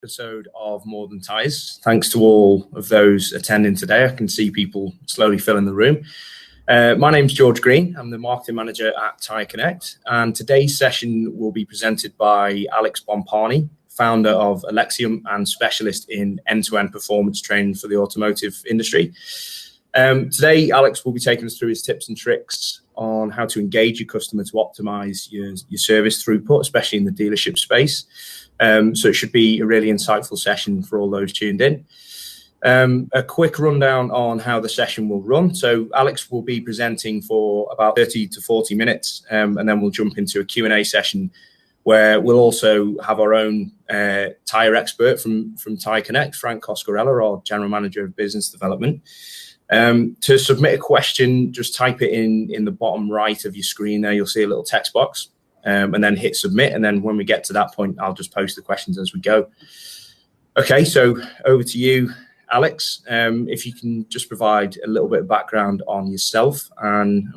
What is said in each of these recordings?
Episode of More Than Tyres. Thanks to all of those attending today. I can see people slowly filling the room. My name's George Green. I'm the marketing manager at TyreConnect, and today's session will be presented by Alex Bompane, founder of Alexium and specialist in end-to-end performance training for the automotive industry. Today, Alex will be taking us through his tips and tricks on how to engage your customer to optimize your service throughput, especially in the dealership space. So it should be a really insightful session for all those tuned in. A quick rundown on how the session will run. So Alex will be presenting for about 30 to 40 minutes, and then we'll jump into a Q&A session where we'll also have our own tyre expert from TyreConnect, Frank Coscarella, our General Manager of Business Development. To submit a question, just type it in the bottom right of your screen there. You'll see a little text box. And then hit submit, and then when we get to that point, I'll just post the questions as we go. Okay, so over to you, Alex. If you can just provide a little bit of background on yourself, and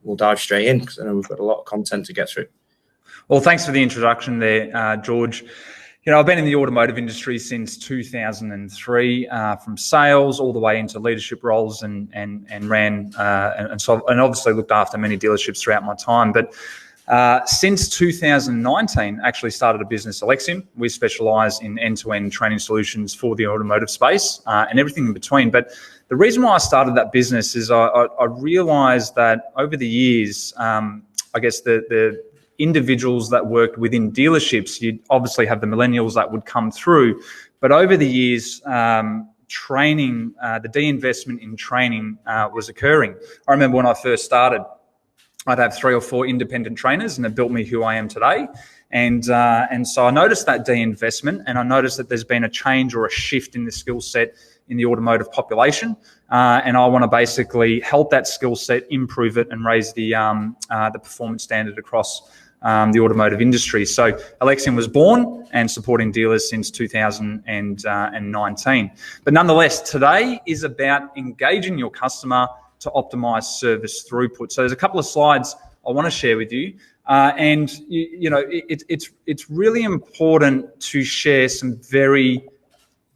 we'll dive straight in, because I know we've got a lot of content to get through. Well, thanks for the introduction there, George. You know, I've been in the automotive industry since 2003, from sales all the way into leadership roles, and ran and obviously looked after many dealerships throughout my time, but. Since 2019, actually started a business, Alexium. We specialise in end-to-end training solutions for the automotive space and everything in between. But the reason why I started that business is I realised that over the years, I guess the individuals that worked within dealerships, you'd obviously have the millennials that would come through. But over the years, training, the de-investment in training was occurring. I remember when I first started, I'd have 3 or 4 independent trainers, and it built me who I am today. And so I noticed that de-investment, and I noticed that there's been a change or a shift in the skill set in the automotive population. And I want to basically help that skill set, improve it, and raise the performance standard across the automotive industry. So Alexium was born and supporting dealers since 2019. But nonetheless, today is about engaging your customer to optimize service throughput. So there's a couple of slides I want to share with you, and you know it's really important to share some very,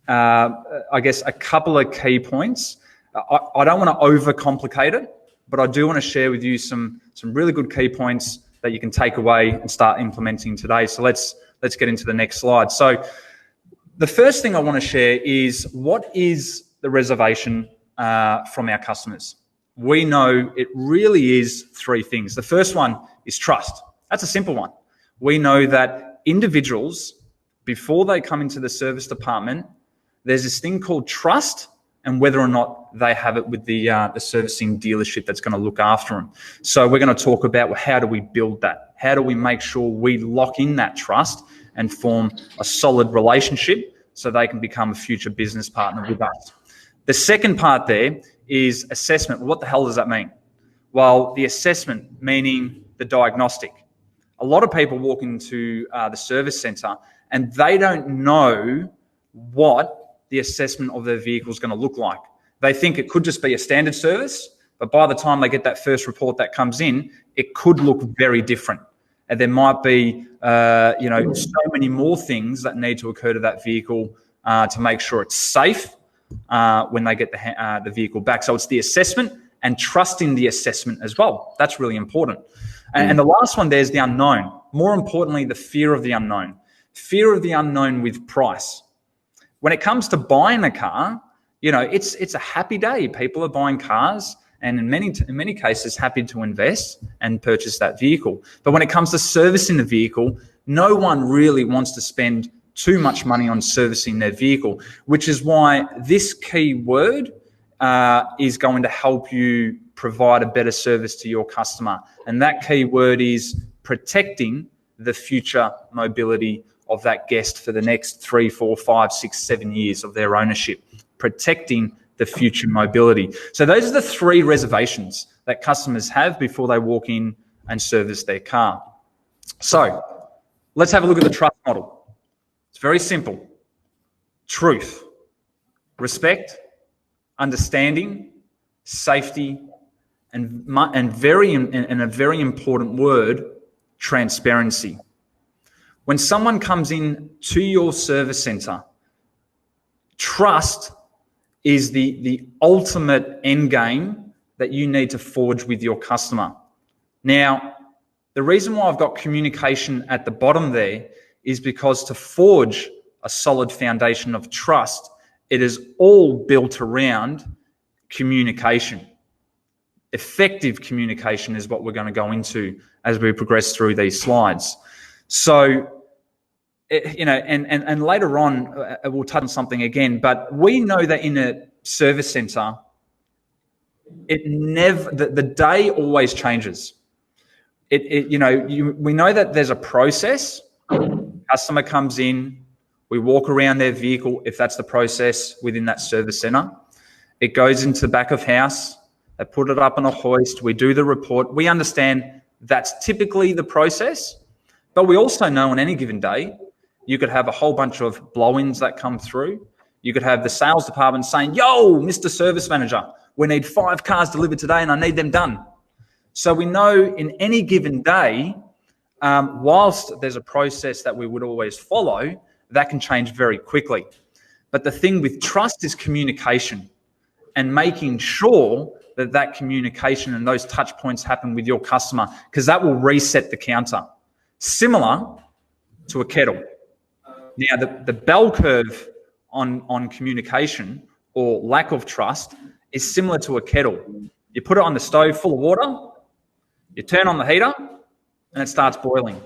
I guess, a couple of key points. I don't want to overcomplicate it, but I do want to share with you some really good key points that you can take away and start implementing today. So let's get into the next slide. So the first thing I want to share is what is the reservation from our customers. We know it really is 3 things. The first one is trust. That's a simple one. We know that individuals, before they come into the service department, there's this thing called trust, and whether or not they have it with the servicing dealership that's going to look after them. So we're going to talk about how do we build that? How do we make sure we lock in that trust and form a solid relationship so they can become a future business partner with us? The second part there is assessment. What the hell does that mean? Well, the assessment, meaning the diagnostic. A lot of people walk into the service centre and they don't know what the assessment of their vehicle is going to look like. They think it could just be a standard service, but by the time they get that first report that comes in, it could look very different. And there might be, so many more things that need to occur to that vehicle to make sure it's safe when they get the vehicle back. So it's the assessment and trusting the assessment as well. That's really important. And the last one, there's the unknown. More importantly, the fear of the unknown. Fear of the unknown with price. When it comes to buying a car, you know, it's a happy day. People are buying cars, and in many cases, happy to invest and purchase that vehicle. But when it comes to servicing the vehicle, no one really wants to spend too much money on servicing their vehicle, which is why this key word is going to help you provide a better service to your customer. And that key word is protecting the future mobility of that guest for the next 3, 4, 5, 6, 7 years of their ownership, protecting the future mobility. So those are the 3 reservations that customers have before they walk in and service their car. So let's have a look at the trust model. It's very simple. Truth, respect, understanding, safety, and a very important word, transparency. When someone comes in to your service center, trust is the ultimate end game that you need to forge with your customer. Now, the reason why I've got communication at the bottom there is because to forge a solid foundation of trust, it is all built around communication. Effective communication is what we're going to go into as we progress through these slides. So, and later on, we'll touch on something again, but we know that in a service center, the day always changes. We know that there's a process. Customer comes in, we walk around their vehicle, if that's the process within that service center. It goes into the back of house, they put it up on a hoist, we do the report. We understand that's typically the process, but we also know on any given day, you could have a whole bunch of blow-ins that come through. You could have the sales department saying, yo, Mr. Service Manager, we need 5 cars delivered today and I need them done. So we know in any given day, whilst there's a process that we would always follow, that can change very quickly. But the thing with trust is communication and making sure that that communication and those touch points happen with your customer, because that will reset the counter. Similar to a kettle. Now, the bell curve on communication or lack of trust is similar to a kettle. You put it on the stove full of water, you turn on the heater, and it starts boiling.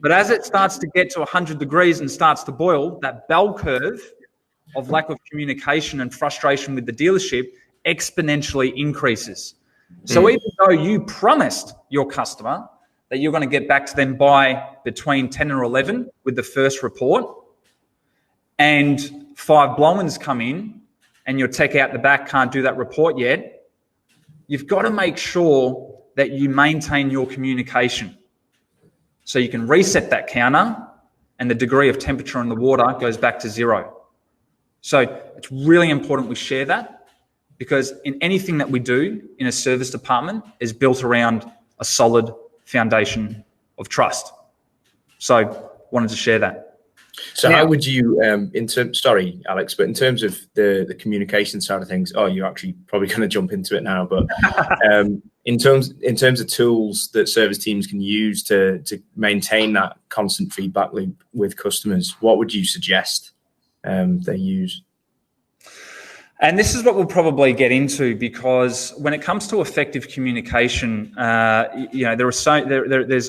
But as it starts to get to 100 degrees and starts to boil, that bell curve of lack of communication and frustration with the dealership exponentially increases. So even though you promised your customer that you're going to get back to them by between 10 or 11 with the first report, and 5 blow-ins come in and your tech out the back can't do that report yet, you've got to make sure that you maintain your communication so you can reset that counter and the degree of temperature in the water goes back to 0. So it's really important we share that, because in anything that we do in a service department is built around a solid foundation of trust. So wanted to share that. So now, how would you, sorry, Alex, but in terms of the communication side of things, you're actually probably going to jump into it now, but in terms of tools that service teams can use to maintain that constant feedback loop with customers, what would you suggest they use? And this is what we'll probably get into, because when it comes to effective communication, there's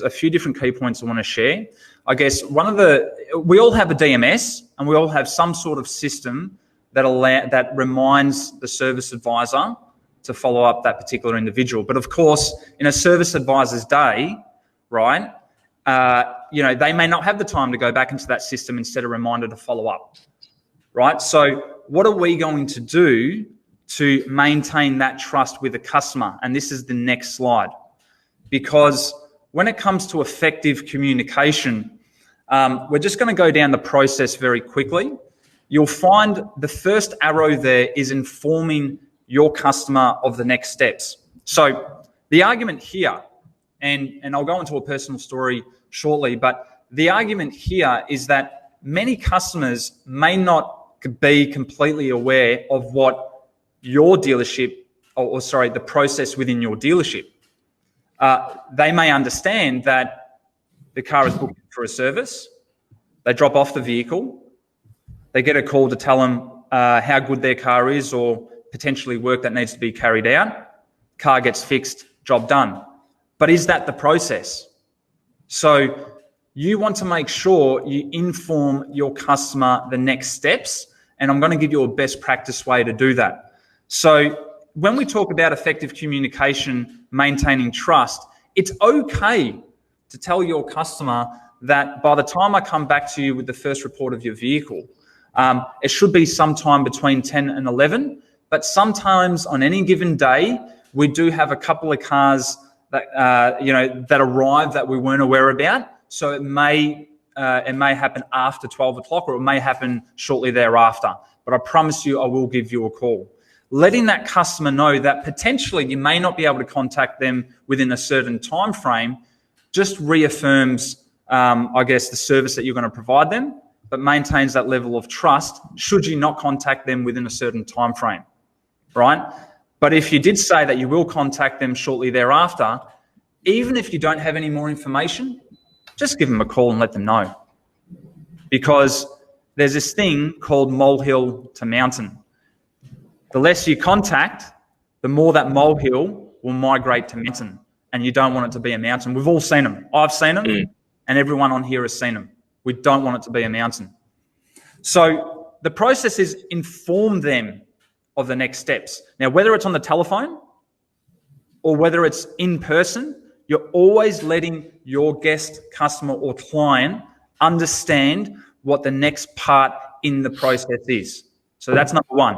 a few different key points I want to share. I guess we all have a DMS and we all have some sort of system that reminds the service advisor to follow up that particular individual. But of course, in a service advisor's day, right, they may not have the time to go back into that system and set a reminder to follow up, right? So what are we going to do to maintain that trust with the customer? And this is the next slide. Because when it comes to effective communication, we're just going to go down the process very quickly. You'll find the first arrow there is informing your customer of the next steps. So the argument here, and I'll go into a personal story shortly, but the argument here is that many customers may not be completely aware of what your dealership, the process within your dealership. They may understand that the car is booked for a service, they drop off the vehicle, they get a call to tell them how good their car is or potentially work that needs to be carried out, car gets fixed, job done. But is that the process? So you want to make sure you inform your customer the next steps, and I'm going to give you a best practice way to do that. So when we talk about effective communication, maintaining trust, it's okay to tell your customer that by the time I come back to you with the first report of your vehicle, it should be sometime between 10 and 11, but sometimes on any given day, we do have a couple of cars that arrive that we weren't aware about. So it may happen after 12 o'clock, or it may happen shortly thereafter. But I promise you, I will give you a call. Letting that customer know that potentially you may not be able to contact them within a certain time frame just reaffirms I guess, the service that you're going to provide them, but maintains that level of trust should you not contact them within a certain time frame, right? But if you did say that you will contact them shortly thereafter, even if you don't have any more information, just give them a call and let them know. Because there's this thing called molehill to mountain. The less you contact, the more that molehill will migrate to mountain, and you don't want it to be a mountain. We've all seen them. I've seen them, and everyone on here has seen them. We don't want it to be a mountain. So the process is inform them of the next steps. Now, whether it's on the telephone or whether it's in person, you're always letting your guest, customer, or client understand what the next part in the process is. So that's number one.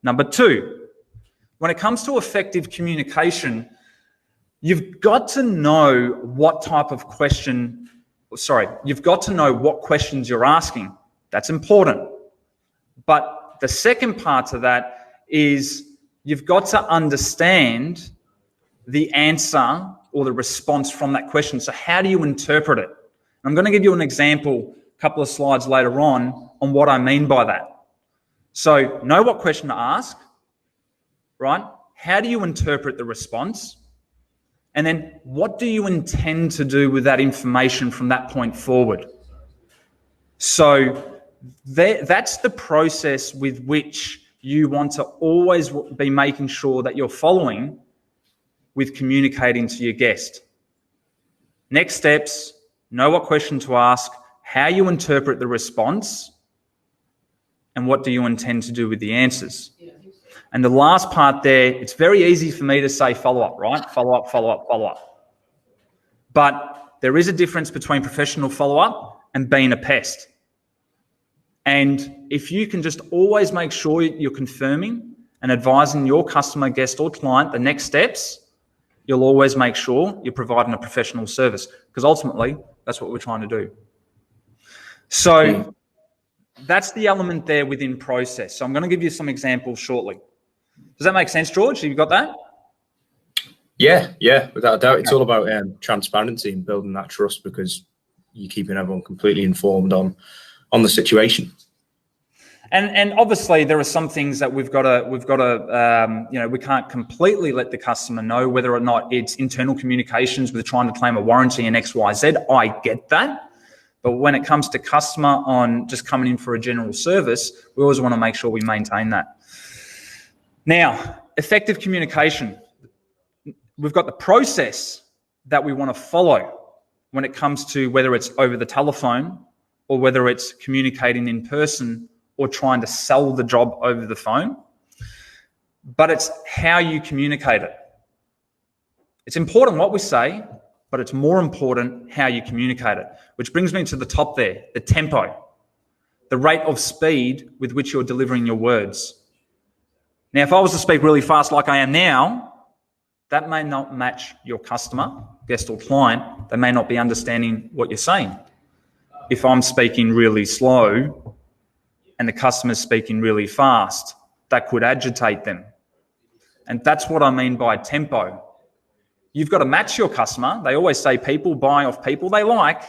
Number two, when it comes to effective communication, you've got to know what type of question, you've got to know what questions you're asking. That's important. But the second part to that is you've got to understand the answer or the response from that question. So how do you interpret it? I'm going to give you an example a couple of slides later on what I mean by that. So know what question to ask, right? How do you interpret the response? And then what do you intend to do with that information from that point forward? So that's the process with which you want to always be making sure that you're following with communicating to your guest. Next steps, know what question to ask, how you interpret the response, and what do you intend to do with the answers. And the last part there, it's very easy for me to say follow-up, right? Follow-up, follow-up, follow-up. But there is a difference between professional follow-up and being a pest. And if you can just always make sure you're confirming and advising your customer, guest, or client the next steps, you'll always make sure you're providing a professional service, because ultimately that's what we're trying to do. So that's the element there within process. So I'm going to give you some examples shortly. Does that make sense, George? Have you got that? Yeah, without a doubt. It's all about transparency and building that trust, because you're keeping everyone completely informed on the situation. And obviously there are some things that we've got to we can't completely let the customer know, whether or not it's internal communications with trying to claim a warranty and X, Y, Z. I get that. But when it comes to customer on just coming in for a general service, we always want to make sure we maintain that. Now, effective communication. We've got the process that we want to follow when it comes to whether it's over the telephone or whether it's communicating in person or trying to sell the job over the phone. But it's how you communicate it. It's important what we say, but it's more important how you communicate it, which brings me to the top there, the tempo, the rate of speed with which you're delivering your words. Now, if I was to speak really fast like I am now, that may not match your customer, guest, or client. They may not be understanding what you're saying. If I'm speaking really slow and the customer's speaking really fast, that could agitate them. And that's what I mean by tempo. You've got to match your customer. They always say people buy off people they like.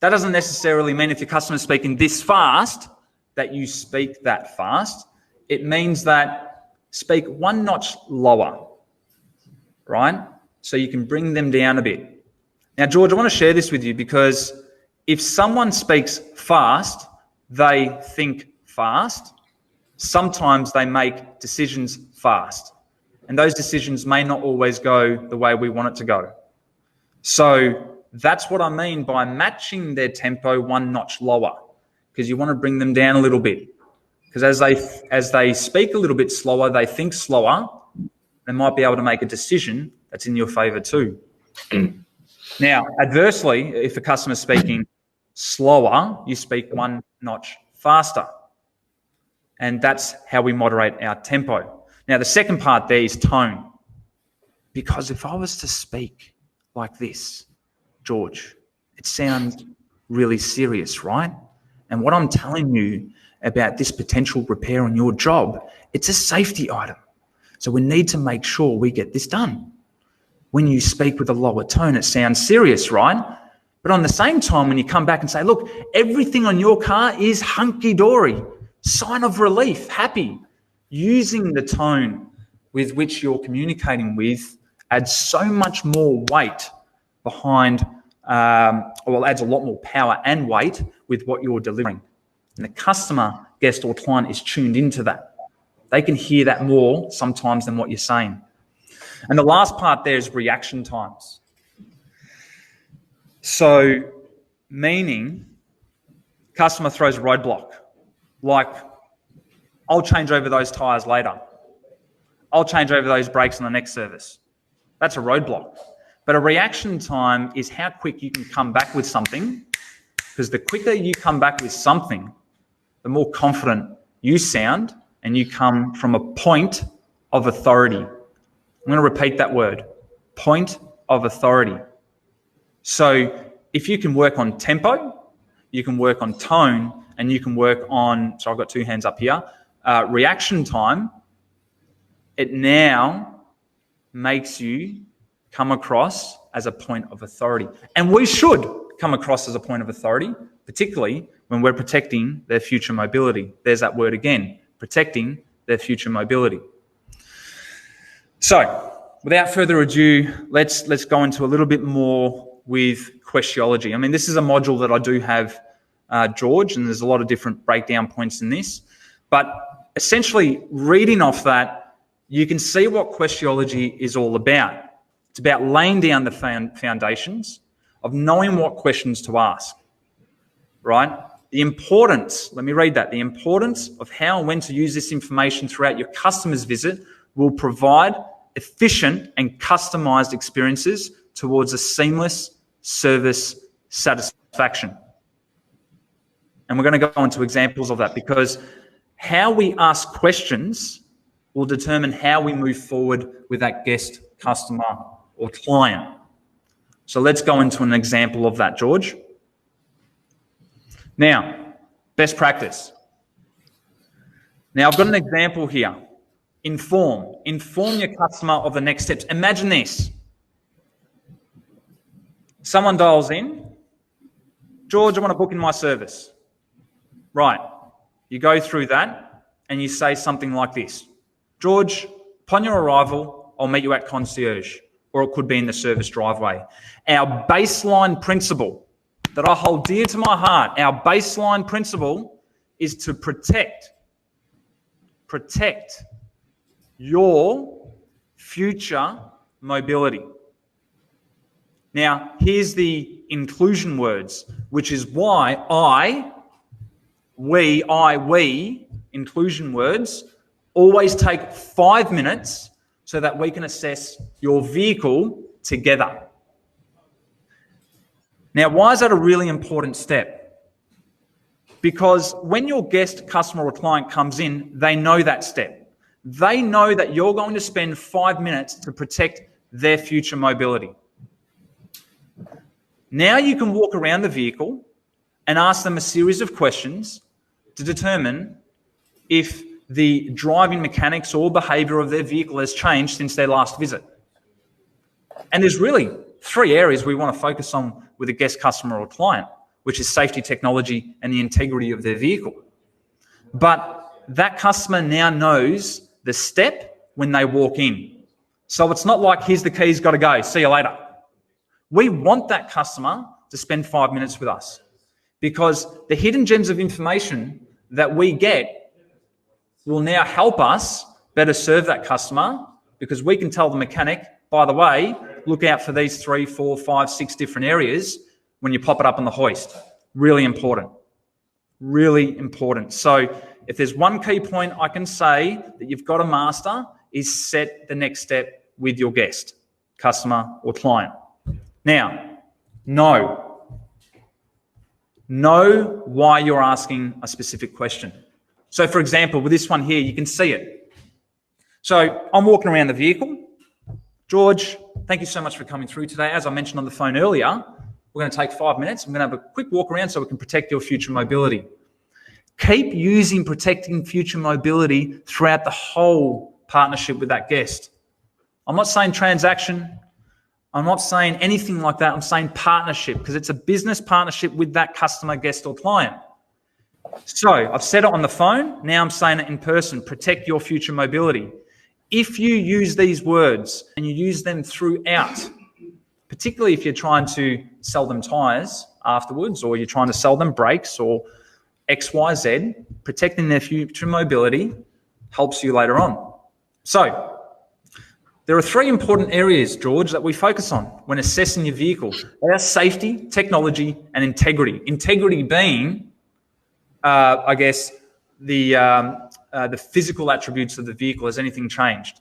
That doesn't necessarily mean if your customer's speaking this fast that you speak that fast. It means that speak one notch lower, right? So you can bring them down a bit. Now, George, I want to share this with you because if someone speaks fast, they think fast. Sometimes they make decisions fast. And those decisions may not always go the way we want it to go. So that's what I mean by matching their tempo one notch lower, because you want to bring them down a little bit. Because as they speak a little bit slower, they think slower, they might be able to make a decision that's in your favor too. Now, adversely, if a customer's speaking slower, you speak one notch faster. And that's how we moderate our tempo. Now, the second part there is tone. Because if I was to speak like this, George, it sounds really serious, right? And what I'm telling you about this potential repair on your job, it's a safety item. So we need to make sure we get this done. When you speak with a lower tone, it sounds serious, right? But on the same time, when you come back and say, look, everything on your car is hunky-dory, sign of relief, happy, using the tone with which you're communicating with adds so much more weight behind, adds a lot more power and weight with what you're delivering. And the customer, guest or client is tuned into that. They can hear that more sometimes than what you're saying. And the last part there is reaction times. So, meaning customer throws a roadblock, like, I'll change over those tyres later. I'll change over those brakes on the next service. That's a roadblock. But a reaction time is how quick you can come back with something, because the quicker you come back with something, the more confident you sound and you come from a point of authority. I'm going to repeat that word, point of authority. So if you can work on tempo, you can work on tone, and you can work on, so I've got two hands up here, reaction time, it now makes you come across as a point of authority. And we should come across as a point of authority, particularly when we're protecting their future mobility. There's that word again, protecting their future mobility. So, without further ado, let's go into a little bit more with questiology. I mean, this is a module that I do have, George, and there's a lot of different breakdown points in this. But essentially, reading off that, you can see what questiology is all about. It's about laying down the foundations of knowing what questions to ask, right? The importance, let me read that, the importance of how and when to use this information throughout your customer's visit will provide efficient and customized experiences towards a seamless service satisfaction. And we're going to go into examples of that, because how we ask questions will determine how we move forward with that guest, customer, or client. So let's go into an example of that, George. Now, best practice. Now, I've got an example here. Inform your customer of the next steps. Imagine this. Someone dials in, George, I want to book in my service. Right. You go through that and you say something like this. George, upon your arrival, I'll meet you at concierge, or it could be in the service driveway. Our baseline principle that I hold dear to my heart, our baseline principle is to protect your future mobility. Now, here's the inclusion words, which is why we, inclusion words, always take 5 minutes so that we can assess your vehicle together. Now, why is that a really important step? Because when your guest, customer, or client comes in, they know that step. They know that you're going to spend 5 minutes to protect their future mobility. Now you can walk around the vehicle and ask them a series of questions to determine if the driving mechanics or behaviour of their vehicle has changed since their last visit. And there's really 3 areas we want to focus on with a guest, customer, or client, which is safety, technology, and the integrity of their vehicle. But that customer now knows the step when they walk in. So it's not like, here's the keys, got to go, see you later. We want that customer to spend 5 minutes with us, because the hidden gems of information that we get will now help us better serve that customer, because we can tell the mechanic, by the way, look out for these 3, 4, 5, 6 different areas when you pop it up on the hoist. Really important. Really important. So if there's one key point I can say that you've got to master, is set the next step with your guest, customer, or client. Now, know why you're asking a specific question. So, for example, with this one here, you can see it. So I'm walking around the vehicle. George, thank you so much for coming through today. As I mentioned on the phone earlier, we're going to take 5 minutes. I'm going to have a quick walk around so we can protect your future mobility. Keep using protecting future mobility throughout the whole partnership with that guest. I'm not saying transaction. I'm not saying anything like that. I'm saying partnership, because it's a business partnership with that customer, guest, or client. So I've said it on the phone. Now I'm saying it in person. Protect your future mobility. If you use these words and you use them throughout, particularly if you're trying to sell them tyres afterwards, or you're trying to sell them brakes or X, Y, Z, protecting their future mobility helps you later on. So there are three important areas, George, that we focus on when assessing your vehicle. They are safety, technology, and integrity. Integrity being, I guess, the physical attributes of the vehicle. Has anything changed?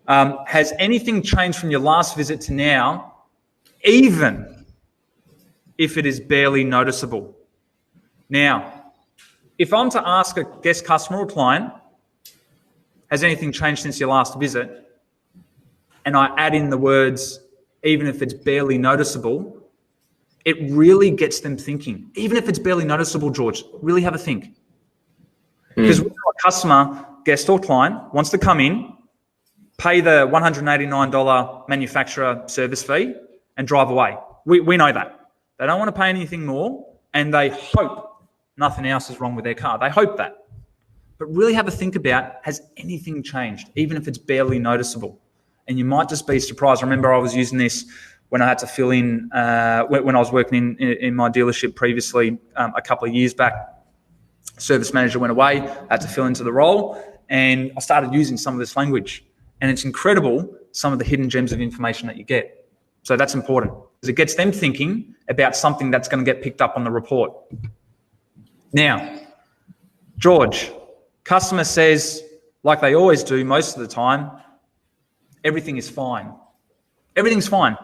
Has anything changed from your last visit to now, even if it is barely noticeable? Now, if I'm to ask a guest, customer, or client, has anything changed since your last visit, and I add in the words, even if it's barely noticeable, it really gets them thinking. Even if it's barely noticeable, George, really have a think. Because when a customer, guest, or client wants to come in, pay the $189 manufacturer service fee, and drive away. We know that. They don't want to pay anything more, and they hope nothing else is wrong with their car. They hope that. But really have a think about, has anything changed, even if it's barely noticeable? And you might just be surprised. I remember I was using this when I had to fill in, when I was working in my dealership previously a couple of years back. Service manager went away, I had to fill into the role, and I started using some of this language. And it's incredible, some of the hidden gems of information that you get. So that's important, because it gets them thinking about something that's going to get picked up on the report. Now, George, customer says, like they always do most of the time, everything is fine. Everything's fine.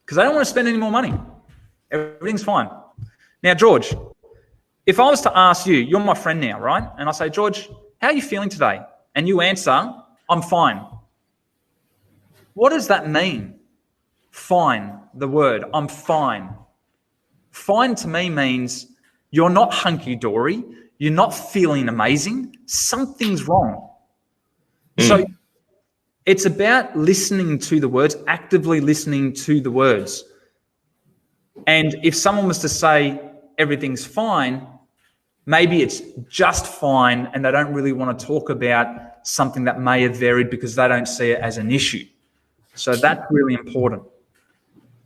Because they don't want to spend any more money. Everything's fine. Now, George, if I was to ask you, you're my friend now, right? And I say, George, how are you feeling today? And you answer, I'm fine. What does that mean? Fine, the word, I'm fine. Fine to me means you're not hunky-dory, you're not feeling amazing, something's wrong. So it's about listening to the words, actively listening to the words. And if someone was to say everything's fine, maybe it's just fine and they don't really want to talk about something that may have varied because they don't see it as an issue. So that's really important.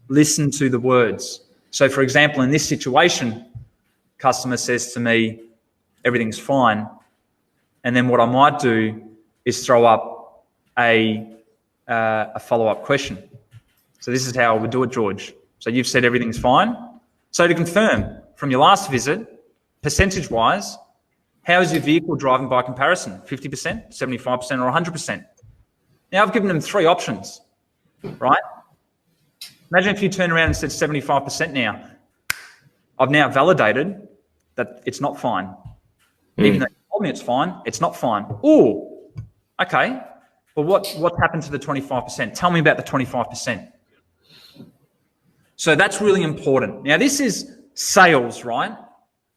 Listen to the words. So for example, in this situation, customer says to me, everything's fine. And then what I might do is throw up a follow-up question. So this is how I would do it, George. So you've said everything's fine. So to confirm, from your last visit, percentage-wise, how is your vehicle driving by comparison? 50%, 75%, or 100%? Now I've given them three options, right? Imagine if you turn around and said 75% now. I've now validated that it's not fine. Even though you told me it's fine, it's not fine. Oh, okay. Well, what's happened to the 25%? Tell me about the 25%. So that's really important. Now, this is sales, right?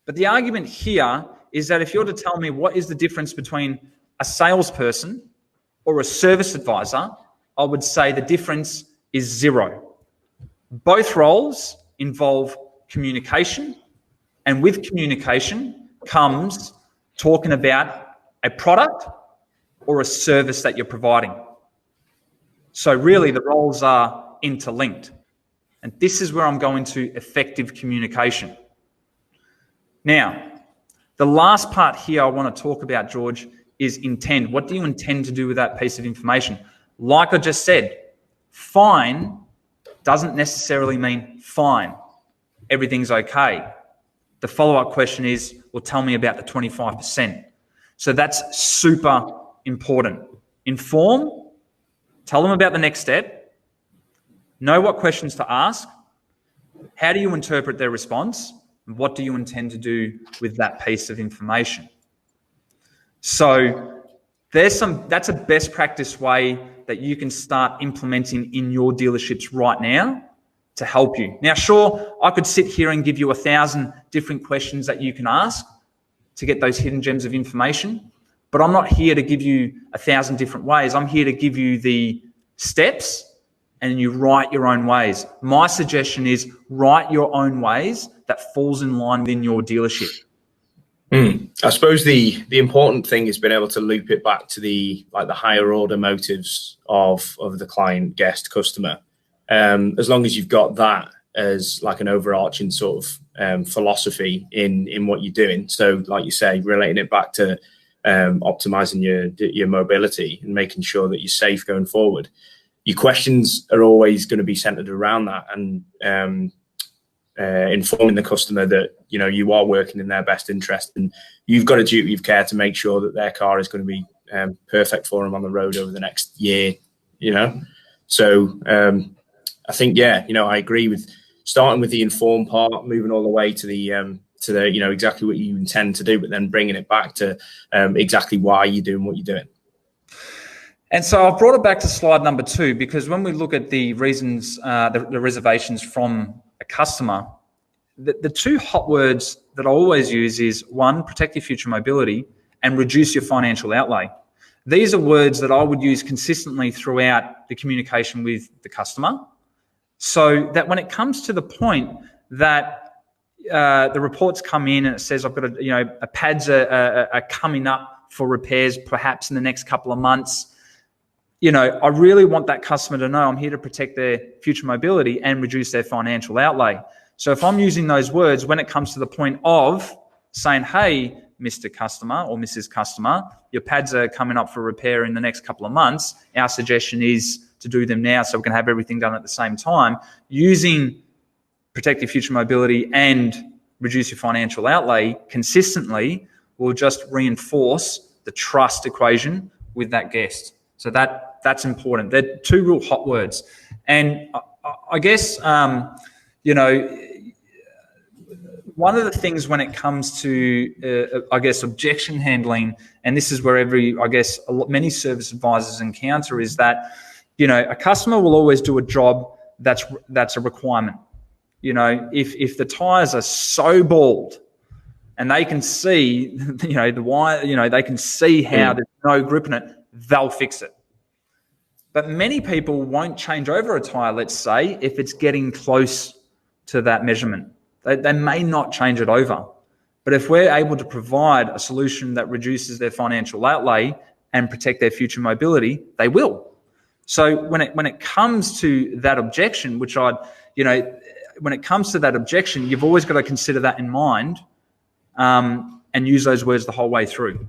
But the argument here is that if you're to tell me what is the difference between a salesperson or a service advisor, I would say the difference is zero. Both roles involve communication, and with communication comes talking about a product or a service that you're providing. So really the roles are interlinked. And this is where I'm going to effective communication. Now, the last part here I want to talk about, George, is intent. What do you intend to do with that piece of information? Like I just said, fine doesn't necessarily mean fine. Everything's okay. The follow-up question is, well, tell me about the 25%. So that's super important. Inform, tell them about the next step, know what questions to ask, how do you interpret their response, and what do you intend to do with that piece of information. So that's a best practice way that you can start implementing in your dealerships right now to help you. Now, sure, I could sit here and give you 1,000 different questions that you can ask to get those hidden gems of information, but I'm not here to give you 1,000 different ways. I'm here to give you the steps and you write your own ways. My suggestion is write your own ways that falls in line within your dealership. I suppose the important thing is being able to loop it back to the higher order motives of the client, guest, customer. As long as you've got that as like an overarching sort of philosophy in what you're doing. So like you say, relating it back to optimizing your mobility and making sure that you're safe going forward. Your questions are always going to be centered around that, and informing the customer that you are working in their best interest, and you've got a duty of care to make sure that their car is going to be perfect for them on the road over the next year. So I think I agree with starting with the informed part, moving all the way to the exactly what you intend to do, but then bringing it back to exactly why you're doing what you're doing. And so I've brought it back to slide number 2, because when we look at the reasons, the reservations from a customer, the 2 hot words that I always use is 1, protect your future mobility, and reduce your financial outlay. These are words that I would use consistently throughout the communication with the customer, so that when it comes to the point that the reports come in and it says I've got a pads are coming up for repairs perhaps in the next couple of months, I really want that customer to know I'm here to protect their future mobility and reduce their financial outlay. So if I'm using those words when it comes to the point of saying, hey, Mr. Customer or Mrs. Customer, your pads are coming up for repair in the next couple of months, our suggestion is to do them now so we can have everything done at the same time. Using protect your future mobility and reduce your financial outlay consistently will just reinforce the trust equation with that guest. So that's important. They're 2 real hot words. And I guess, one of the things when it comes to, objection handling, and this is where many service advisors encounter, is that, a customer will always do a job that's a requirement. If the tyres are so bald and they can see, the wire, they can see how there's no grip in it, they'll fix it. But many people won't change over a tyre, let's say, if it's getting close to that measurement. They may not change it over. But if we're able to provide a solution that reduces their financial outlay and protect their future mobility, they will. So when it comes to that objection, when it comes to that objection, you've always got to consider that in mind, and use those words the whole way through.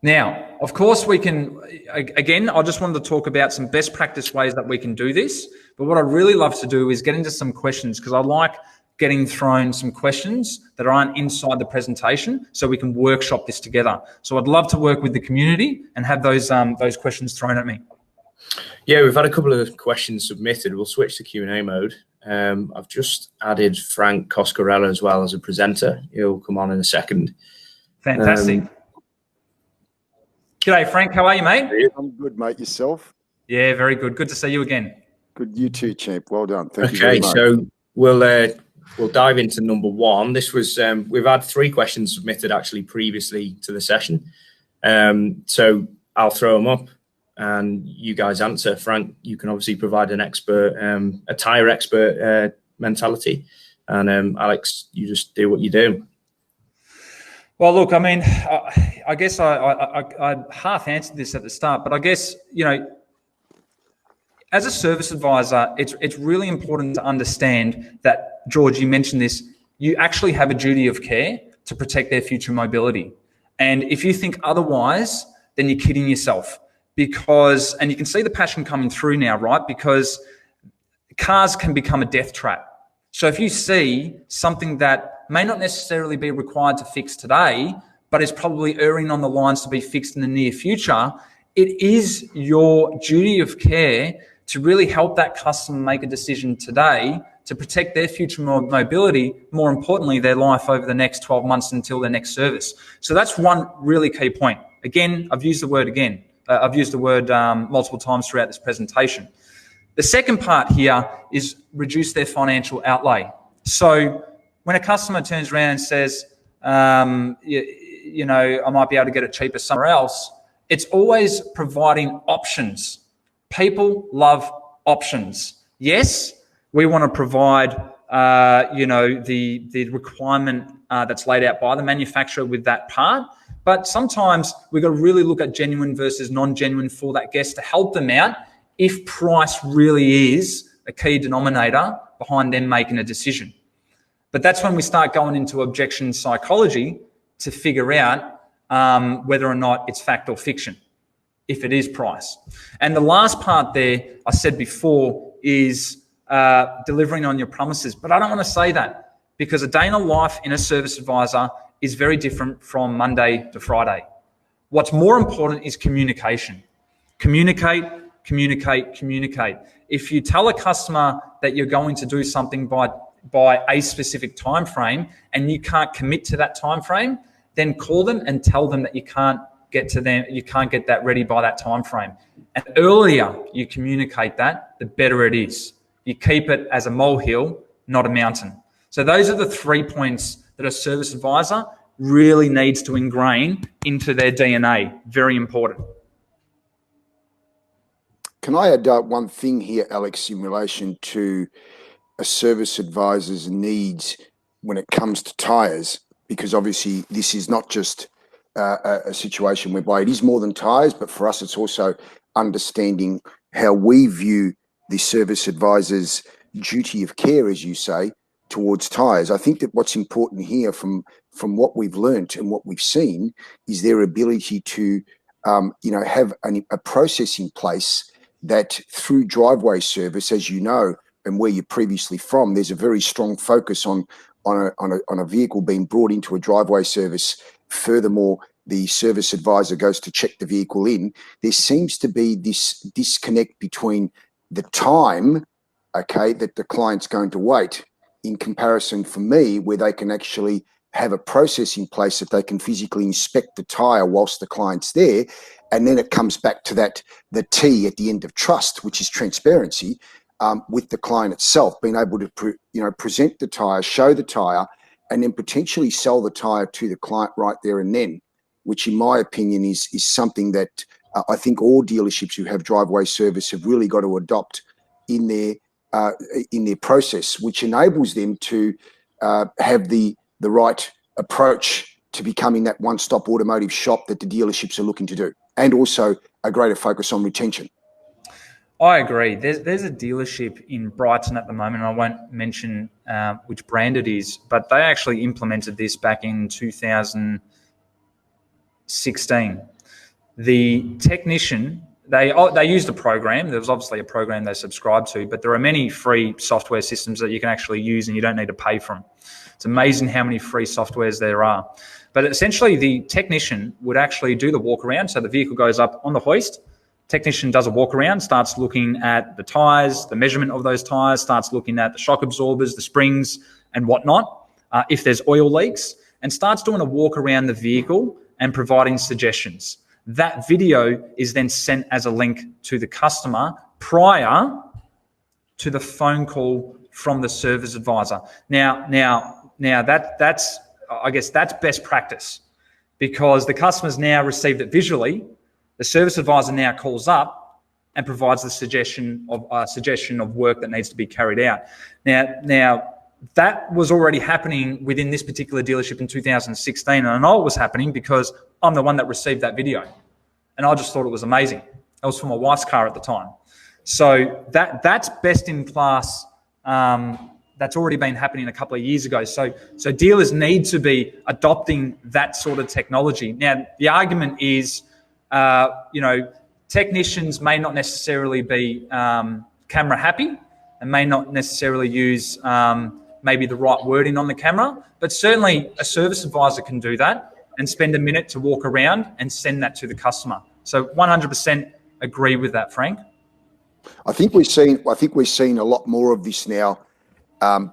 Now, of course, we can, again, I just wanted to talk about some best practice ways that we can do this. But what I really love to do is get into some questions, because I like getting thrown some questions that aren't inside the presentation so we can workshop this together. So I'd love to work with the community and have those questions thrown at me. Yeah, we've had a couple of questions submitted. We'll switch to Q&A mode. I've just added Frank Coscarella as well as a presenter. He'll come on in a second. Fantastic. G'day, Frank. How are you, mate? I'm good, mate. Yourself? Yeah, very good. Good to see you again. Good. You too, champ. Well done. Thank you very much. So we'll dive into number 1. This was we've had 3 questions submitted actually previously to the session. So I'll throw them up and you guys answer. Frank, you can obviously provide an expert, a tyre expert mentality, and Alex, you just do what you do. Well, look, I mean, I guess I half answered this at the start, but I guess, as a service advisor, it's really important to understand that, George, you mentioned this, you actually have a duty of care to protect their future mobility. And if you think otherwise, then you're kidding yourself, because, and you can see the passion coming through now, right? Because cars can become a death trap. So if you see something that may not necessarily be required to fix today, but is probably erring on the lines to be fixed in the near future, it is your duty of care to really help that customer make a decision today to protect their future mobility, more importantly, their life over the next 12 months until their next service. So that's one really key point. Again, I've used the word multiple times throughout this presentation. The second part here is reduce their financial outlay. So when a customer turns around and says, I might be able to get it cheaper somewhere else, It's always providing options. People love options. Yes, we want to provide, the requirement that's laid out by the manufacturer with that part. But sometimes we've got to really look at genuine versus non-genuine for that guest to help them out if price really is a key denominator behind them making a decision. But that's when we start going into objection psychology to figure out whether or not it's fact or fiction, if it is price. And the last part there, I said before, is delivering on your promises. But I don't want to say that, because a day in a life in a service advisor is very different from Monday to Friday. What's more important is communication. Communicate, communicate, communicate. If you tell a customer that you're going to do something by a specific time frame and you can't commit to that time frame, then call them and tell them that you can't get to them, you can't get that ready by that time frame. And the earlier you communicate that, the better it is. You keep it as a molehill, not a mountain. So those are the 3 points that a service advisor really needs to ingrain into their DNA. Very important. Can I add one thing here, Alex, in relation to a service advisor's needs when it comes to tyres? Because obviously this is not just a situation whereby it is more than tyres, but for us it's also understanding how we view the service advisor's duty of care, as you say, towards tyres. I think that what's important here from what we've learnt and what we've seen is their ability to have a process in place that through driveway service, as you know, and where you're previously from, there's a very strong focus on a vehicle being brought into a driveway service. Furthermore, the service advisor goes to check the vehicle in. There seems to be this disconnect between the time, that the client's going to wait, in comparison for me, where they can actually have a process in place that they can physically inspect the tyre whilst the client's there. And then it comes back to the T at the end of trust, which is transparency with the client itself, being able to present the tyre, show the tyre, and then potentially sell the tyre to the client right there and then, which in my opinion is something that I think all dealerships who have driveway service have really got to adopt in their process, which enables them to have the right approach to becoming that one-stop automotive shop that the dealerships are looking to do, and also a greater focus on retention. I agree. There's a dealership in Brighton at the moment, and I won't mention which brand it is, but they actually implemented this back in 2016. The technician, they used a program. There was obviously a program they subscribed to, but there are many free software systems that you can actually use and you don't need to pay for them. It's amazing how many free softwares there are. But essentially, the technician would actually do the walk around. So the vehicle goes up on the hoist. Technician does a walk around, starts looking at the tyres, the measurement of those tyres, starts looking at the shock absorbers, the springs and whatnot, if there's oil leaks, and starts doing a walk around the vehicle and providing suggestions. That video is then sent as a link to the customer prior to the phone call from the service advisor. Now that's I guess that's best practice, because the customer's now received it visually. The service advisor now calls up and provides the suggestion of work that needs to be carried out. Now that was already happening within this particular dealership in 2016, and I know it was happening because I'm the one that received that video, and I just thought it was amazing. It was for my wife's car at the time. So that's best in class. That's already been happening a couple of years ago. So dealers need to be adopting that sort of technology. Now, the argument is, technicians may not necessarily be camera happy and may not necessarily use maybe the right wording on the camera, but certainly a service advisor can do that and spend a minute to walk around and send that to the customer. So 100% agree with that, Frank. I think we're seeing a lot more of this now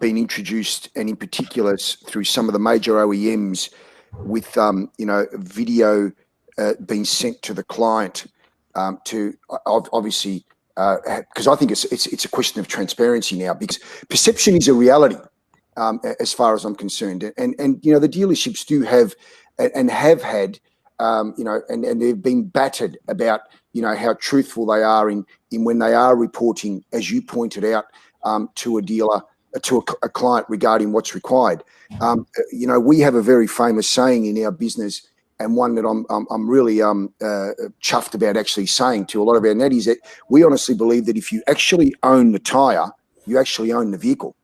being introduced, and in particular through some of the major OEMs with video being sent to the client to obviously because I think it's a question of transparency now, because perception is a reality as far as I'm concerned, and the dealerships do have and have had and they've been battered about, how truthful they are in when they are reporting, as you pointed out, to a dealer, to a client regarding what's required. We have a very famous saying in our business, and one that I'm really chuffed about actually saying to a lot of our netties, that we honestly believe that if you actually own the tyre, you actually own the vehicle.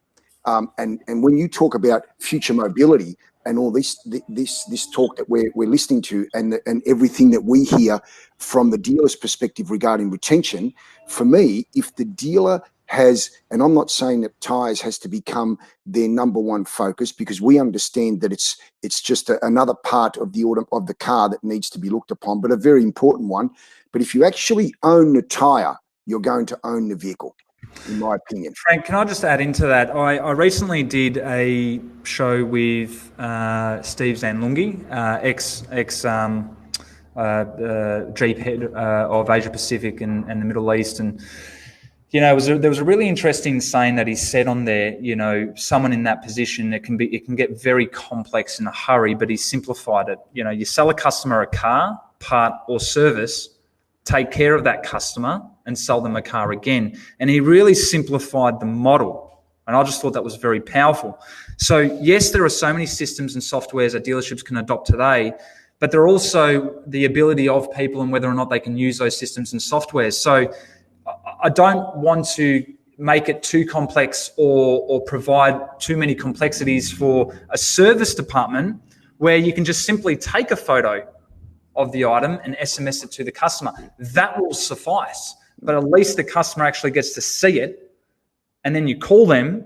And when you talk about future mobility and all this talk that we're listening to, and everything that we hear from the dealer's perspective regarding retention, for me, if the dealer has, and I'm not saying that tyres has to become their number one focus, because we understand that it's just another part of the car that needs to be looked upon, but a very important one. But if you actually own the tyre, you're going to own the vehicle, in my opinion. Frank, can I just add into that? I recently did a show with Steve Zanlungi, ex Jeep head of Asia Pacific and the Middle East, and there was a really interesting saying that he said on there. Someone in that position, it can get very complex in a hurry, but he simplified it. You sell a customer a car, part, or service, take care of that customer, and sell them a car again. And he really simplified the model. And I just thought that was very powerful. So yes, there are so many systems and softwares that dealerships can adopt today, but there are also the ability of people and whether or not they can use those systems and softwares. So I don't want to make it too complex or provide too many complexities for a service department where you can just simply take a photo of the item and SMS it to the customer. That will suffice. But at least the customer actually gets to see it, and then you call them,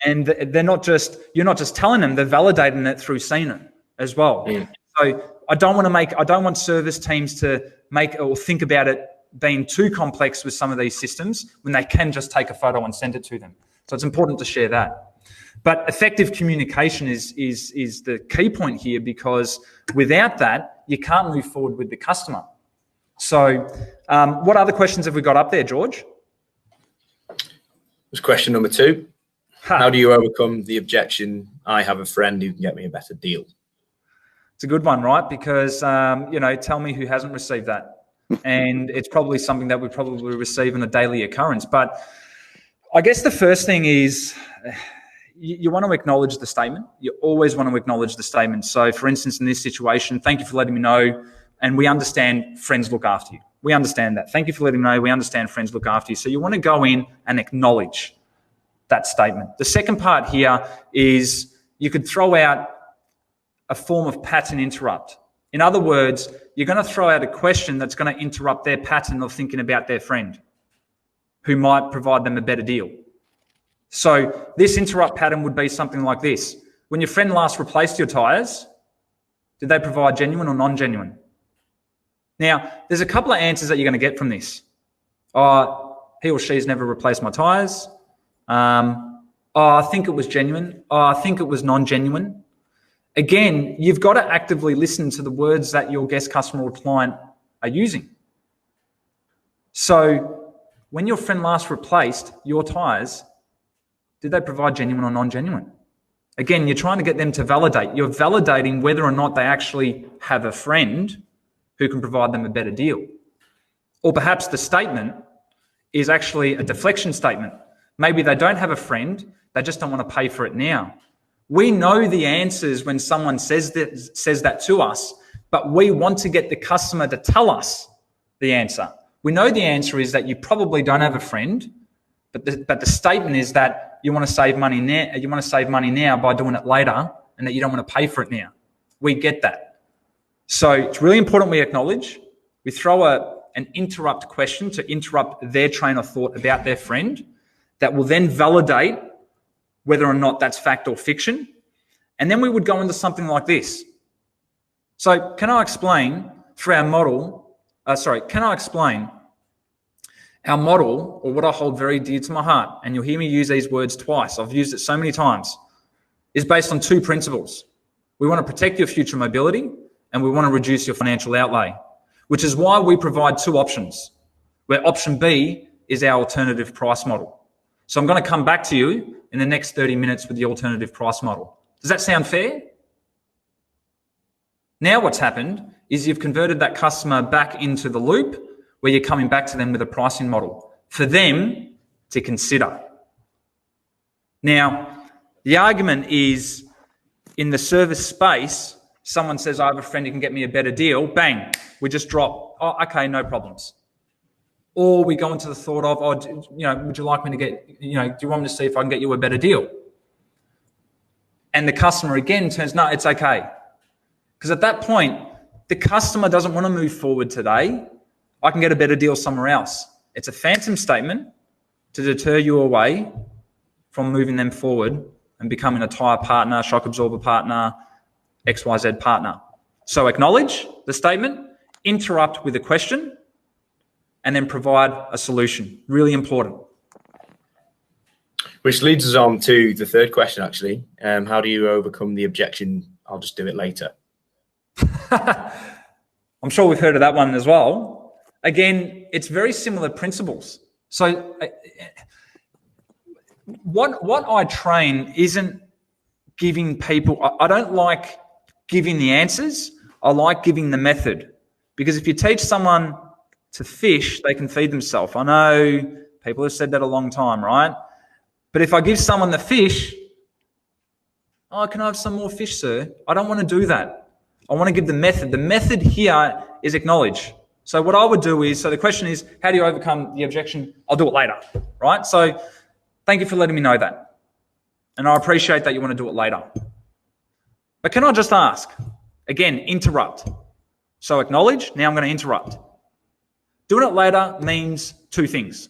and you're not just telling them, they're validating it through seeing it as well. Yeah. So I don't want service teams to make or think about it being too complex with some of these systems when they can just take a photo and send it to them. So it's important to share that. But effective communication is the key point here, because without that, you can't move forward with the customer. So what other questions have we got up there, George? There's question number 2. How do you overcome the objection, I have a friend who can get me a better deal? It's a good one, right? Because, tell me who hasn't received that. And it's probably something that we probably receive on a daily occurrence. But I guess the first thing is you want to acknowledge the statement. You always want to acknowledge the statement. So, for instance, in this situation, thank you for letting me know. And we understand friends look after you. We understand that. Thank you for letting me know. We understand friends look after you. So you want to go in and acknowledge that statement. The second part here is you could throw out a form of pattern interrupt. In other words, you're going to throw out a question that's going to interrupt their pattern of thinking about their friend who might provide them a better deal. So this interrupt pattern would be something like this. When your friend last replaced your tyres, did they provide genuine or non-genuine? Now, there's a couple of answers that you're going to get from this. He or she's never replaced my tyres. I think it was genuine. I think it was non-genuine. Again, you've got to actively listen to the words that your guest customer or client are using. So when your friend last replaced your tyres, did they provide genuine or non-genuine? Again, you're trying to get them to validate. You're validating whether or not they actually have a friend who can provide them a better deal. Or perhaps the statement is actually a deflection statement. Maybe they don't have a friend, they just don't want to pay for it now. We know the answers when someone says that to us, but we want to get the customer to tell us the answer. We know the answer is that you probably don't have a friend, but the statement is that you want to save money now. You want to save money now by doing it later, and that you don't want to pay for it now. We get that. So it's really important we acknowledge. We throw an interrupt question to interrupt their train of thought about their friend that will then validate whether or not that's fact or fiction. And then we would go into something like this. So can I explain through our model, can I explain our model, or what I hold very dear to my heart, and you'll hear me use these words twice, I've used it so many times, is based on 2 principles. We want to protect your future mobility, and we want to reduce your financial outlay, which is why we provide 2 options, where option B is our alternative price model. So I'm going to come back to you in the next 30 minutes with the alternative price model. Does that sound fair? Now what's happened is you've converted that customer back into the loop where you're coming back to them with a pricing model for them to consider. Now, the argument is in the service space, someone says, I have a friend who can get me a better deal. Bang, we just drop. Oh, okay, no problems. Or we go into the thought of, would you like me to get, do you want me to see if I can get you a better deal? And the customer again turns, no, it's okay. Because at that point, the customer doesn't want to move forward today. I can get a better deal somewhere else. It's a phantom statement to deter you away from moving them forward and becoming a tyre partner, shock absorber partner, XYZ partner. So acknowledge the statement, interrupt with a question, and then provide a solution. Really important. Which leads us on to the third question, actually. How do you overcome the objection, I'll just do it later? I'm sure we've heard of that one as well. Again, it's very similar principles. So what I train isn't giving people, I don't like giving the answers. I like giving the method. Because if you teach someone to fish, they can feed themselves. I know people have said that a long time, right? But if I give someone the fish, oh, can I have some more fish, sir? I don't want to do that. I want to give the method. The method here is acknowledge. So what I would do is, so the question is, how do you overcome the objection? I'll do it later, right? So thank you for letting me know that. And I appreciate that you want to do it later. But can I just ask, again, interrupt. So acknowledge, now I'm going to interrupt. Doing it later means two things.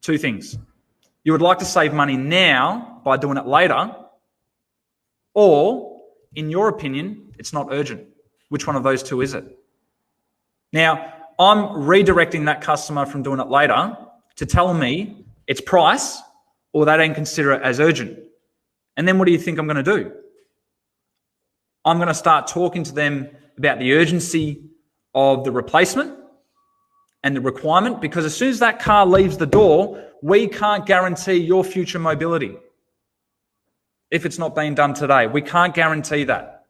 Two things. You would like to save money now by doing it later, or, in your opinion, it's not urgent. Which one of those two is it? Now, I'm redirecting that customer from doing it later to tell me it's price, or they don't consider it as urgent. And then what do you think I'm going to do? I'm going to start talking to them about the urgency of the replacement and the requirement, because as soon as that car leaves the door, we can't guarantee your future mobility. If it's not being done today, we can't guarantee that.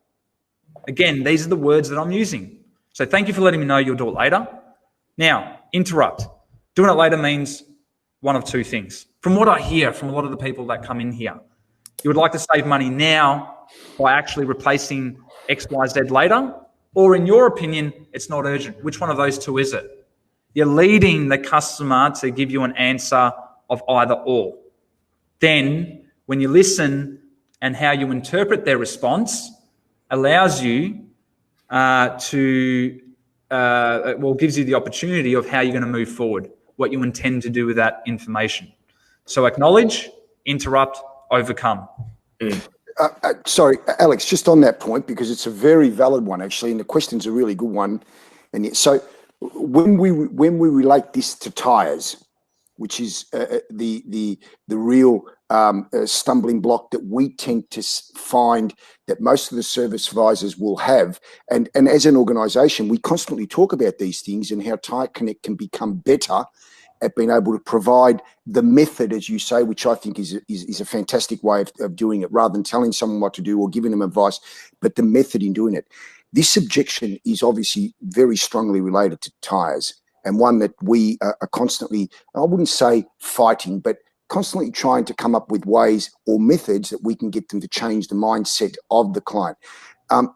Again, these are the words that I'm using. So thank you for letting me know you'll do it later. Now, interrupt. Doing it later means one of two things. From what I hear from a lot of the people that come in here, you would like to save money now by actually replacing XYZ later, or in your opinion, it's not urgent. Which one of those two is it? You're leading the customer to give you an answer of either or. Then, when you listen and how you interpret their response allows you gives you the opportunity of how you're going to move forward, what you intend to do with that information. So acknowledge, interrupt, overcome. Sorry, Alex, just on that point, because it's a very valid one, actually, and the question's a really good one. And so when we relate this to tyres, which is the real stumbling block that we tend to find that most of the service advisors will have, and as an organisation, we constantly talk about these things and how TyreConnect can become better at being able to provide the method, as you say, which I think is a fantastic way of doing it, rather than telling someone what to do or giving them advice, but the method in doing it. This objection is obviously very strongly related to tyres, and one that we are constantly, I wouldn't say fighting, but constantly trying to come up with ways or methods that we can get them to change the mindset of the client.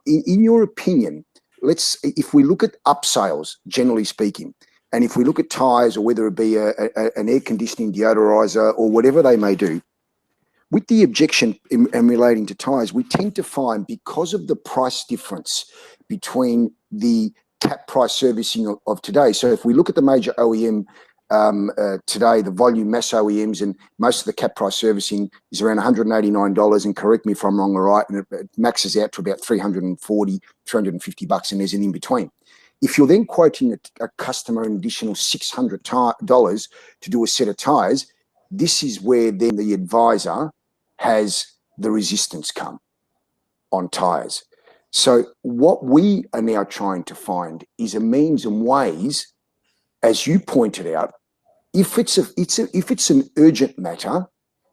In your opinion, if we look at upsales, generally speaking, and if we look at tyres, or whether it be an air conditioning deodorizer or whatever they may do, with the objection and relating to tyres, we tend to find, because of the price difference between the cap price servicing of today. So if we look at the major OEM today, the volume mass OEMs, and most of the cap price servicing is around $189, and correct me if I'm wrong or right, and it maxes out to about $340, $350, and there's an in between. If you're then quoting a customer an additional $600 to do a set of tyres, this is where then the advisor has the resistance come on tyres. So what we are now trying to find is a means and ways, as you pointed out, if it's an urgent matter,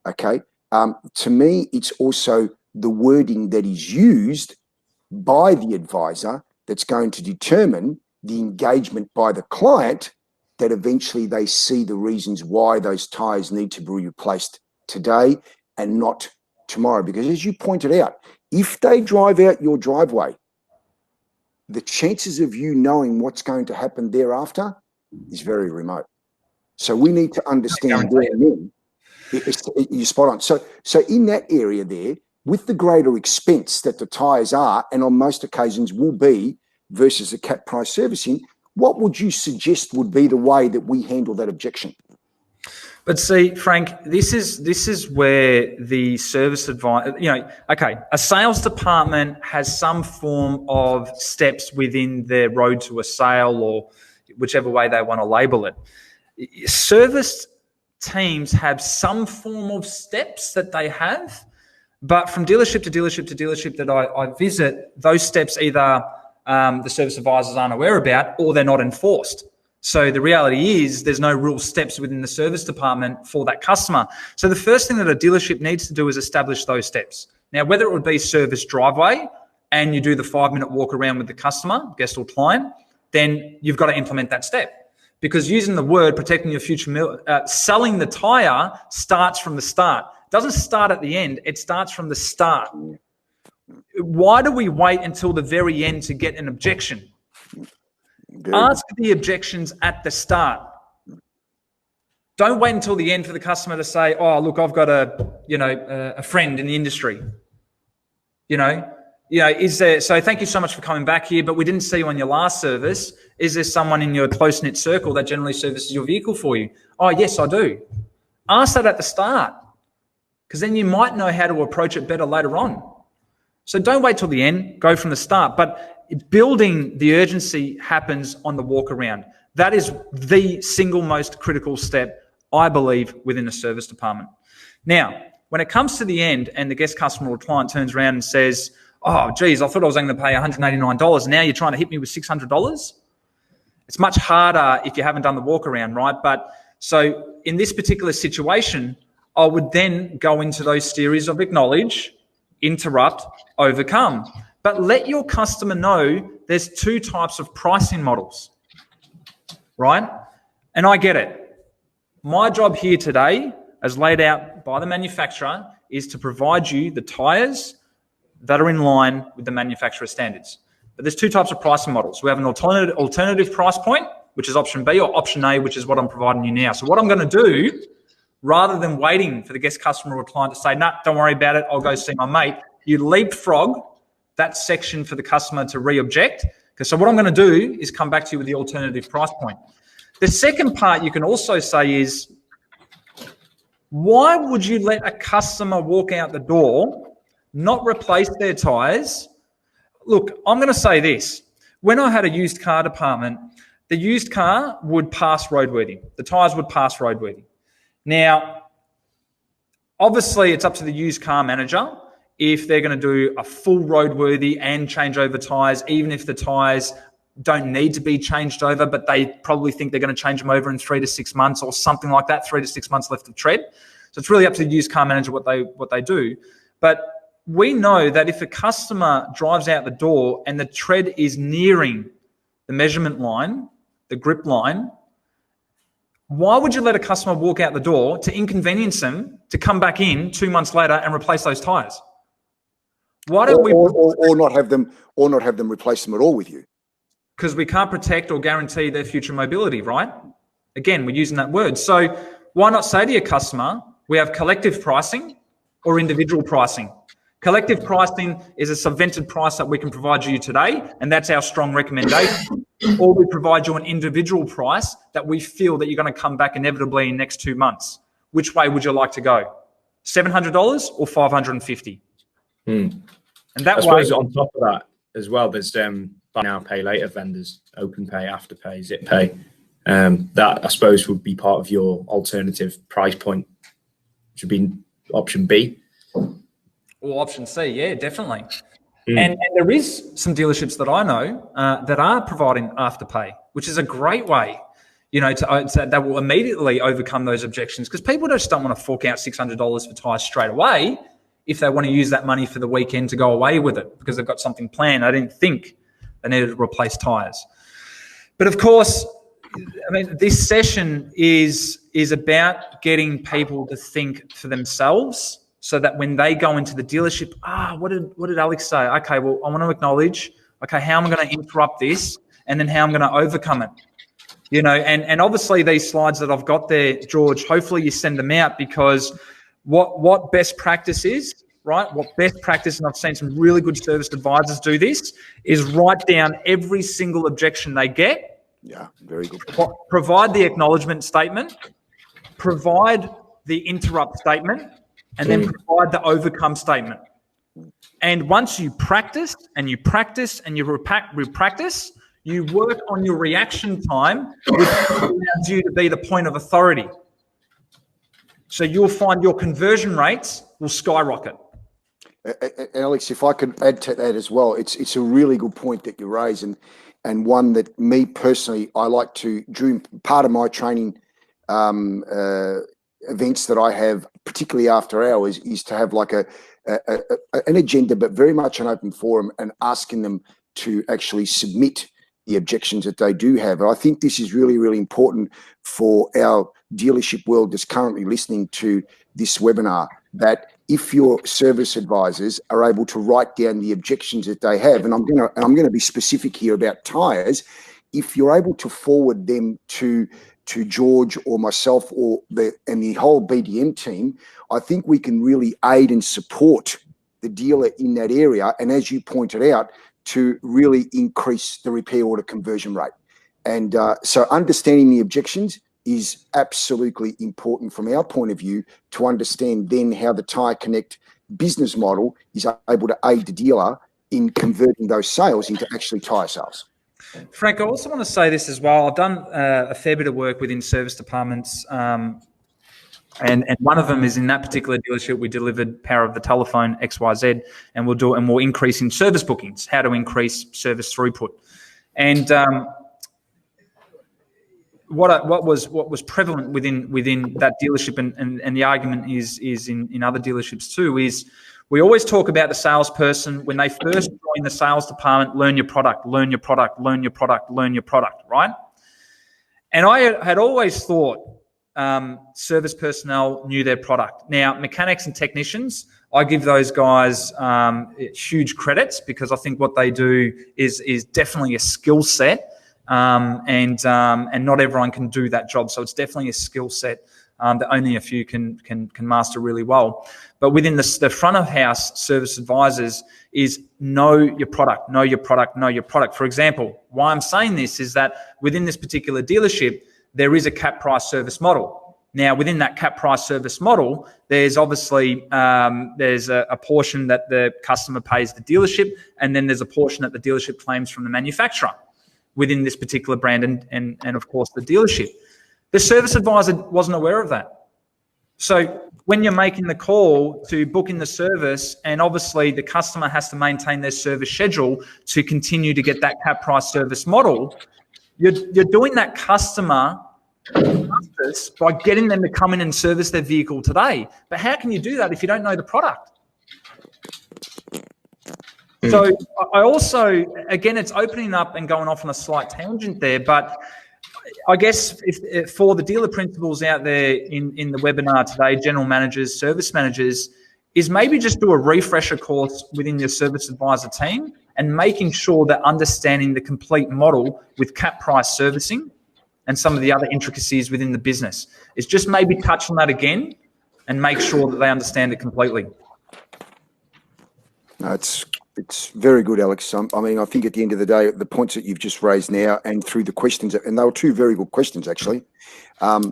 okay, to me, it's also the wording that is used by the advisor that's going to determine the engagement by the client, that eventually they see the reasons why those tyres need to be replaced today and not tomorrow. Because as you pointed out, if they drive out your driveway, the chances of you knowing what's going to happen thereafter is very remote. So we need to understand you're spot on. So in that area there, with the greater expense that the tyres are, and on most occasions will be, versus the cap price servicing, what would you suggest would be the way that we handle that objection? But see, Frank, this is where the service advice, okay, a sales department has some form of steps within their road to a sale, or whichever way they want to label it. Service teams have some form of steps that they have, but from dealership to dealership to dealership that I visit, those steps either the service advisors aren't aware about, or they're not enforced. So the reality is there's no real steps within the service department for that customer. So the first thing that a dealership needs to do is establish those steps. Now, whether it would be service driveway and you do the 5-minute walk around with the customer, guest or client, then you've got to implement that step. Because using the word protecting your future, selling the tyre starts from the start. It doesn't start at the end, it starts from the start. Why do we wait until the very end to get an objection? Good. Ask the objections at the start. Don't wait until the end for the customer to say, "Oh, look, I've got a friend in the industry." Is there? So thank you so much for coming back here, but we didn't see you on your last service. Is there someone in your close-knit circle that generally services your vehicle for you? Oh, yes, I do. Ask that at the start, because then you might know how to approach it better later on. So don't wait till the end. Go from the start, but building the urgency happens on the walk around. That is the single most critical step, I believe, within a service department. Now, when it comes to the end and the guest customer or client turns around and says, "Oh, geez, I thought I was only going to pay $189. Now you're trying to hit me with $600. It's much harder if you haven't done the walk around, right? But so in this particular situation, I would then go into those series of acknowledge, interrupt, overcome. But let your customer know there's 2 types of pricing models, right? And I get it. My job here today, as laid out by the manufacturer, is to provide you the tyres that are in line with the manufacturer standards. But there's 2 types of pricing models. We have an alternative price point, which is option B, or option A, which is what I'm providing you now. So what I'm going to do, rather than waiting for the guest customer or client to say, "Nah, don't worry about it, I'll go see my mate," you leapfrog that section for the customer to re-object. So what I'm going to do is come back to you with the alternative price point. The second part you can also say is, why would you let a customer walk out the door, not replace their tyres? Look, I'm going to say this. When I had a used car department, the used car would pass roadworthy. The tyres would pass roadworthy. Now, obviously, it's up to the used car manager if they're going to do a full roadworthy and change over tyres, even if the tyres don't need to be changed over, but they probably think they're going to change them over in 3 to 6 months or something like that, 3 to 6 months left of tread. So it's really up to the used car manager what they do. But we know that if a customer drives out the door and the tread is nearing the measurement line, the grip line, why would you let a customer walk out the door to inconvenience them to come back in 2 months later and replace those tyres? Why don't or not have them replace them at all with you? Because we can't protect or guarantee their future mobility, right? Again, we're using that word. So why not say to your customer, we have collective pricing or individual pricing. Collective pricing is a subvented price that we can provide you today, and that's our strong recommendation. Or we provide you an individual price that we feel that you're going to come back inevitably in the next 2 months. Which way would you like to go? $700 or $550? And that I suppose on top of that as well, there's buy now, pay later vendors, open pay, after pay, zip pay. That I suppose would be part of your alternative price point, which would be option B. Or option C, yeah, definitely. And there is some dealerships that I know that are providing afterpay, which is a great way, that will immediately overcome those objections, because people just don't want to fork out $600 for tyres straight away if they want to use that money for the weekend to go away with it because they've got something planned. I didn't think They needed to replace tyres. But of course, I mean, this session is about getting people to think for themselves, so that when they go into the dealership, what did Alex say? Okay, well, I want to acknowledge, okay, how am I going to interrupt this, and then how I'm going to overcome it. You know, and obviously these slides that I've got there, George, hopefully you send them out, because what best practice is, right? What best practice, and I've seen some really good service advisors do this, is write down every single objection they get. Yeah, very good. Provide the acknowledgement statement, provide the interrupt statement, and then provide the overcome statement. And once you practice and you practice and you repractice, you work on your reaction time, which allows you to be the point of authority. So you'll find your conversion rates will skyrocket. Alex, if I could add to that as well, it's a really good point that you raise, and one that me personally, I like to, during part of my training events that I have, particularly after hours, is to have like an agenda, but very much an open forum, and asking them to actually submit the objections that they do have. And I think this is really, really important for our dealership world that's currently listening to this webinar, that if your service advisors are able to write down the objections that they have, and I'm going to be specific here about tyres, if you're able to forward them to George or myself or the whole BDM team, I think we can really aid and support the dealer in that area. And as you pointed out, to really increase the repair order conversion rate. And so understanding the objections is absolutely important from our point of view, to understand then how the TyreConnect business model is able to aid the dealer in converting those sales into actually tyre sales. Frank, I also want to say this as well. I've done a fair bit of work within service departments, and one of them is in that particular dealership. We delivered power of the telephone XYZ, and we'll increase in service bookings, how to increase service throughput. And what was prevalent within that dealership, and the argument is in other dealerships too, is we always talk about the salesperson when they first join the sales department: learn your product, learn your product, learn your product, learn your product, right? And I had always thought service personnel knew their product. Now, mechanics and technicians, I give those guys huge credits, because I think what they do is definitely a skill set, and not everyone can do that job. So it's definitely a skill set that only a few can master really well. But within the front of house service advisors is know your product, know your product, know your product. For example, why I'm saying this is that within this particular dealership, there is a cap price service model. Now, within that cap price service model, there's obviously there's a portion that the customer pays the dealership, and then there's a portion that the dealership claims from the manufacturer within this particular brand, and of course the dealership. The service advisor wasn't aware of that. So when you're making the call to book in the service, and obviously the customer has to maintain their service schedule to continue to get that cap price service model, you're doing that customer justice by getting them to come in and service their vehicle today. But how can you do that if you don't know the product? So I also, again, it's opening up and going off on a slight tangent there, but I guess if for the dealer principals out there in the webinar today, general managers, service managers, is maybe just do a refresher course within your service advisor team, and making sure they're understanding the complete model with cap price servicing and some of the other intricacies within the business. Is just maybe touch on that again and make sure that they understand it completely. No, it's very good, Alex. I mean, I think at the end of the day, the points that you've just raised now and through the questions, and they were two very good questions actually,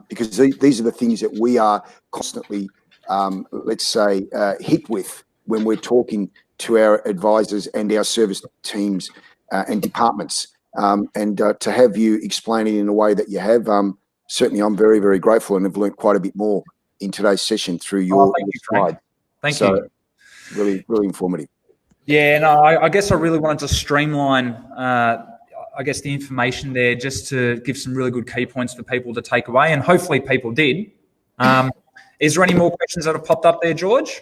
because these are the things that we are constantly, let's say, hit with when we're talking to our advisors and our service teams and departments. And to have you explain it in a way that you have, certainly I'm very, very grateful, and have learned quite a bit more in today's session through your slide. Thank you. Really, really informative. Yeah, no, I guess I really wanted to streamline, I guess, the information there, just to give some really good key points for people to take away, and hopefully people did. Is there any more questions that have popped up there, George?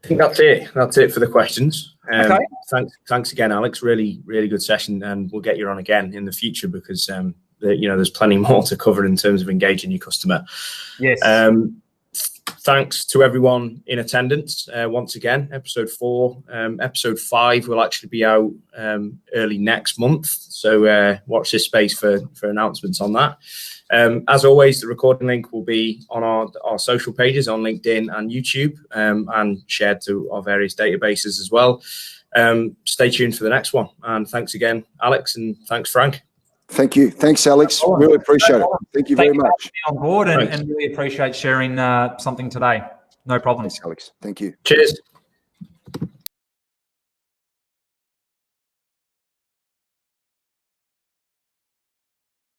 I think that's it. That's it for the questions. Okay. Thanks again, Alex. Really good session, and we'll get you on again in the future because there's plenty more to cover in terms of engaging your customer. Yes. Thanks to everyone in attendance. Once again, episode 4. Episode 5 will actually be out early next month. So watch this space for announcements on that. As always, the recording link will be on our social pages on LinkedIn and YouTube and shared to our various databases as well. Stay tuned for the next one. And thanks again, Alex, and thanks, Frank. Thank you. Thanks, Alex. Really appreciate it. Thank you very much. On board and really appreciate sharing something today. No problem. Thanks, Alex. Thank you. Cheers.